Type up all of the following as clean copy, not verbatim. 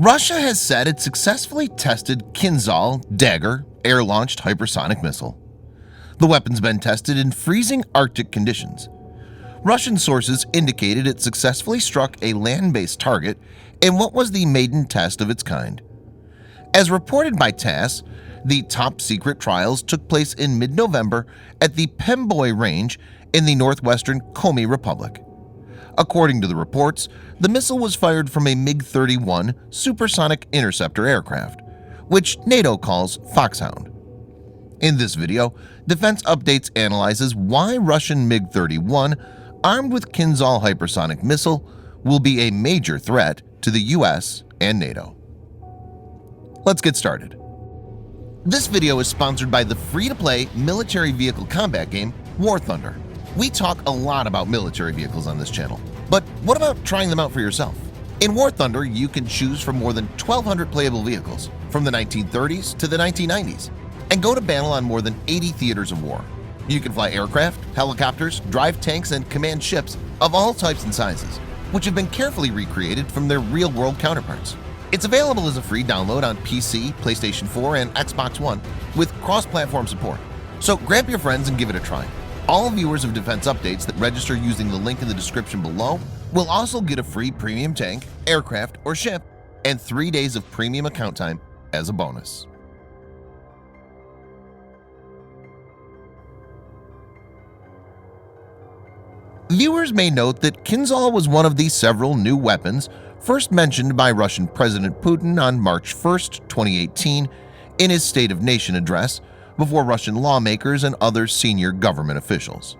Russia has said it successfully tested Kinzhal Dagger air-launched hypersonic missile. The weapon's been tested in freezing Arctic conditions. Russian sources indicated it successfully struck a land-based target in what was the maiden test of its kind. As reported by TASS, the top-secret trials took place in mid-November at the Pemboi range in the northwestern Komi Republic. According to the reports, the missile was fired from a MiG-31 supersonic interceptor aircraft, which NATO calls Foxhound. In this video, Defense Updates analyzes why Russian MiG-31, armed with Kinzhal hypersonic missile, will be a major threat to the U.S. and NATO. Let's get started. This video is sponsored by the free-to-play military vehicle combat game War Thunder. We talk a lot about military vehicles on this channel, but what about trying them out for yourself? In War Thunder, you can choose from more than 1,200 playable vehicles from the 1930s to the 1990s and go to battle on more than 80 theaters of war. You can fly aircraft, helicopters, drive tanks, and command ships of all types and sizes, which have been carefully recreated from their real-world counterparts. It's available as a free download on PC, PlayStation 4, and Xbox One with cross-platform support. So grab your friends and give it a try. All viewers of Defense Updates that register using the link in the description below will also get a free premium tank, aircraft, or ship and 3 days of premium account time as a bonus. Viewers may note that Kinzhal was one of the several new weapons first mentioned by Russian President Putin on March 1, 2018 in his State of Nation address before Russian lawmakers and other senior government officials.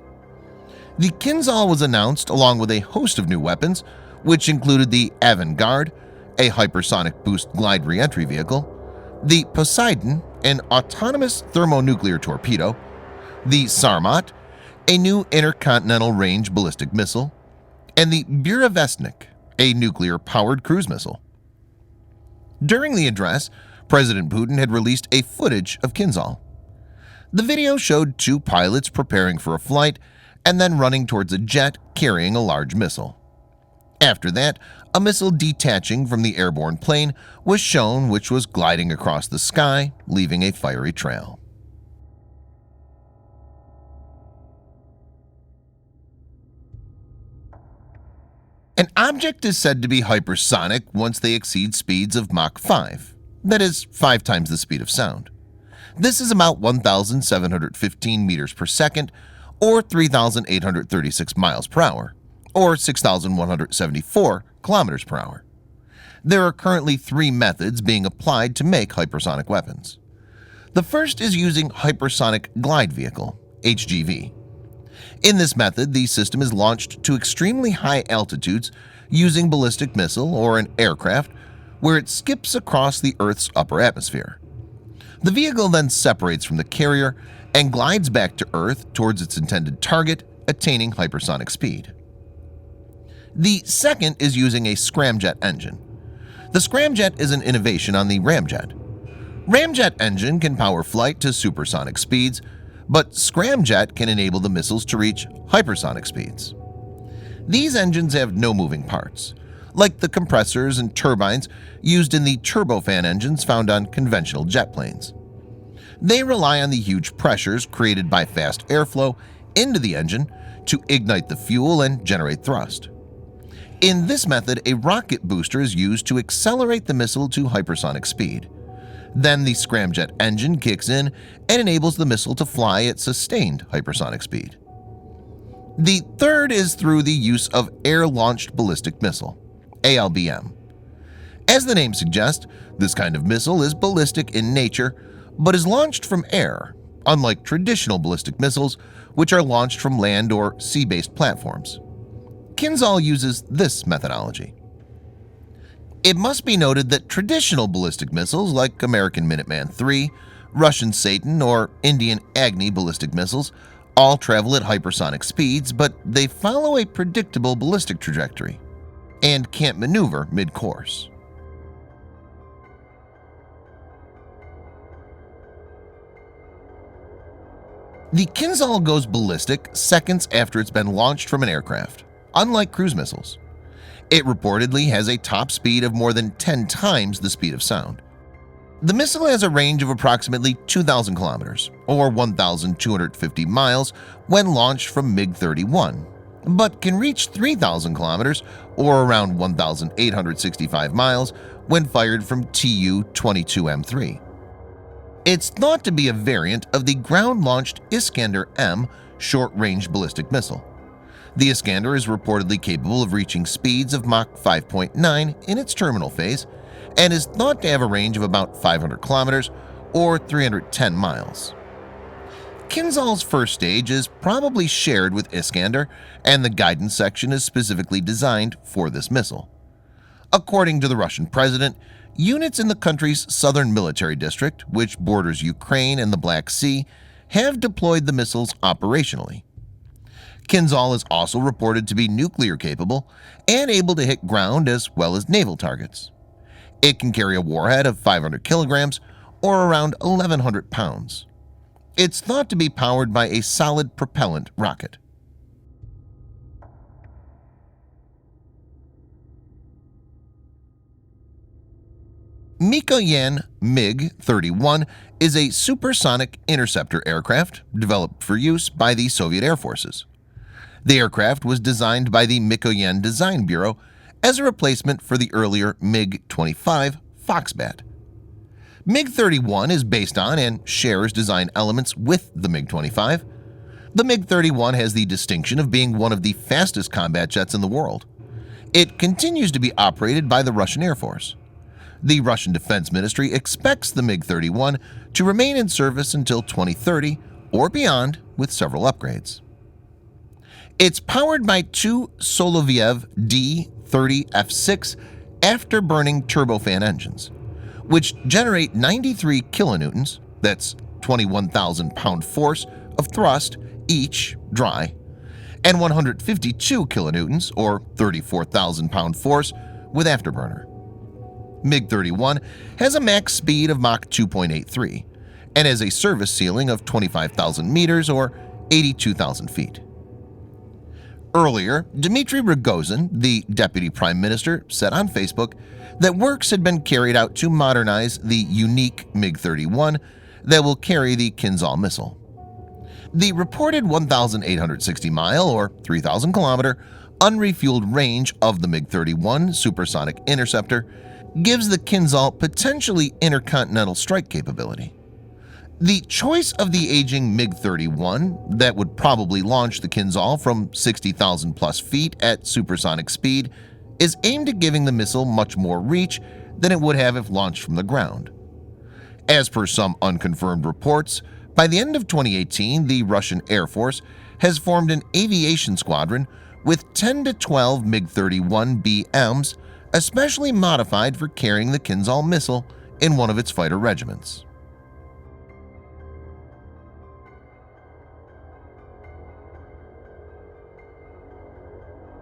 The Kinzhal was announced along with a host of new weapons, which included the Avant-Garde, a hypersonic boost glide re-entry vehicle, the Poseidon, an autonomous thermonuclear torpedo, the Sarmat, a new intercontinental range ballistic missile, and the Burevestnik, a nuclear-powered cruise missile. During the address, President Putin had released a footage of Kinzhal. The video showed two pilots preparing for a flight and then running towards a jet carrying a large missile. After that, a missile detaching from the airborne plane was shown, which was gliding across the sky, leaving a fiery trail. An object is said to be hypersonic once they exceed speeds of Mach 5, that is, 5 times the speed of sound. This is about 1,715 meters per second, or 3,836 miles per hour, or 6,174 kilometers per hour. There are currently 3 methods being applied to make hypersonic weapons. The first is using Hypersonic Glide Vehicle, HGV. In this method, the system is launched to extremely high altitudes using ballistic missile or an aircraft where it skips across the Earth's upper atmosphere. The vehicle then separates from the carrier and glides back to Earth towards its intended target, attaining hypersonic speed. The second is using a scramjet engine. The scramjet is an innovation on the ramjet. Ramjet engine can power flight to supersonic speeds, but scramjet can enable the missiles to reach hypersonic speeds. These engines have no moving parts, like the compressors and turbines used in the turbofan engines found on conventional jet planes. They rely on the huge pressures created by fast airflow into the engine to ignite the fuel and generate thrust. In this method, a rocket booster is used to accelerate the missile to hypersonic speed. Then the scramjet engine kicks in and enables the missile to fly at sustained hypersonic speed. The third is through the use of air-launched ballistic missile, ALBM. As the name suggests, this kind of missile is ballistic in nature, but is launched from air, unlike traditional ballistic missiles, which are launched from land or sea-based platforms. Kinzhal uses this methodology. It must be noted that traditional ballistic missiles like American Minuteman III, Russian Satan, or Indian Agni ballistic missiles all travel at hypersonic speeds, but they follow a predictable ballistic trajectory and can't maneuver mid-course. The Kinzhal goes ballistic seconds after it's been launched from an aircraft, unlike cruise missiles. It reportedly has a top speed of more than 10 times the speed of sound. The missile has a range of approximately 2,000 kilometers or 1,250 miles when launched from MiG-31, but can reach 3,000 kilometers or around 1,865 miles when fired from Tu-22M3. It's thought to be a variant of the ground-launched Iskander-M short-range ballistic missile. The Iskander is reportedly capable of reaching speeds of Mach 5.9 in its terminal phase and is thought to have a range of about 500 kilometers or 310 miles. Kinzhal's first stage is probably shared with Iskander, and the guidance section is specifically designed for this missile. According to the Russian president, units in the country's southern military district, which borders Ukraine and the Black Sea, have deployed the missiles operationally. Kinzhal is also reported to be nuclear capable and able to hit ground as well as naval targets. It can carry a warhead of 500 kilograms or around 1,100 pounds. It's thought to be powered by a solid propellant rocket. Mikoyan MiG-31 is a supersonic interceptor aircraft developed for use by the Soviet Air Forces. The aircraft was designed by the Mikoyan Design Bureau as a replacement for the earlier MiG-25 Foxbat. MiG-31 is based on and shares design elements with the MiG-25. The MiG-31 has the distinction of being one of the fastest combat jets in the world. It continues to be operated by the Russian Air Force. The Russian Defense Ministry expects the MiG-31 to remain in service until 2030 or beyond with several upgrades. It's powered by two Soloviev D-30F6 afterburning turbofan engines, which generate 93 kilonewtons, that's 21,000 pound force of thrust each dry, and 152 kilonewtons or 34,000 pound force with afterburner. MiG-31 has a max speed of Mach 2.83 and has a service ceiling of 25,000 meters or 82,000 feet. Earlier, Dmitry Rogozin, the deputy prime minister, said on Facebook that works had been carried out to modernize the unique MiG-31 that will carry the Kinzhal missile. The reported 1,860-mile or 3,000-kilometer unrefueled range of the MiG-31 supersonic interceptor gives the Kinzhal potentially intercontinental strike capability. The choice of the aging MiG-31 that would probably launch the Kinzhal from 60,000 plus feet at supersonic speed is aimed at giving the missile much more reach than it would have if launched from the ground. As per some unconfirmed reports, by the end of 2018, the Russian Air Force has formed an aviation squadron with 10 to 12 MiG-31BMs especially modified for carrying the Kinzhal missile in one of its fighter regiments.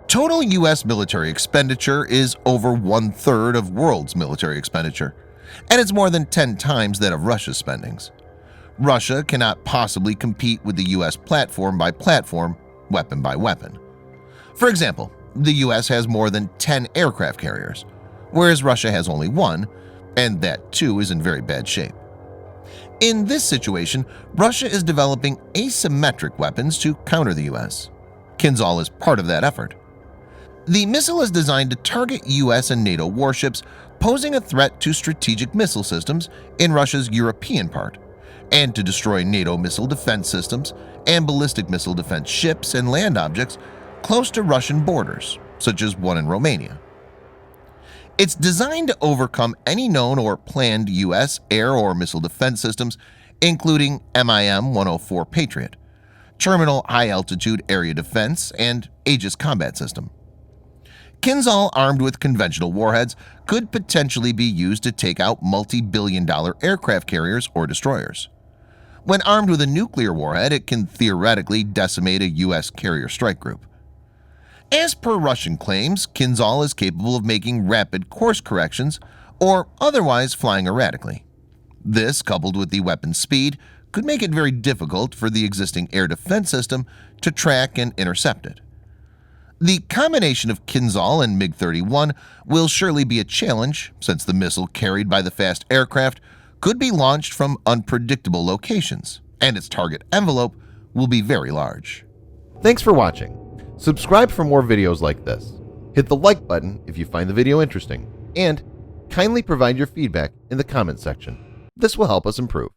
Total U.S. military expenditure is over 1/3 of world's military expenditure, and it's more than 10 times that of Russia's spendings. Russia cannot possibly compete with the U.S. platform by platform, weapon by weapon. For example, the U.S. has more than 10 aircraft carriers, whereas Russia has only one, and that too is in very bad shape. In this situation, Russia is developing asymmetric weapons to counter the U.S. Kinzhal is part of that effort. The missile is designed to target U.S. and NATO warships posing a threat to strategic missile systems in Russia's European part, and to destroy NATO missile defense systems and ballistic missile defense ships and land objects close to Russian borders, such as one in Romania. It's designed to overcome any known or planned U.S. air or missile defense systems, including MIM-104 Patriot, Terminal High-Altitude Area Defense, and Aegis Combat System. Kinzhal, armed with conventional warheads, could potentially be used to take out multi-billion-dollar aircraft carriers or destroyers. When armed with a nuclear warhead, it can theoretically decimate a U.S. carrier strike group. As per Russian claims, Kinzhal is capable of making rapid course corrections or otherwise flying erratically. This, coupled with the weapon's speed, could make it very difficult for the existing air defense system to track and intercept it. The combination of Kinzhal and MiG-31 will surely be a challenge, since the missile carried by the fast aircraft could be launched from unpredictable locations, and its target envelope will be very large. Thanks for watching. Subscribe for more videos like this. Hit the like button if you find the video interesting, and kindly provide your feedback in the comment section. This will help us improve.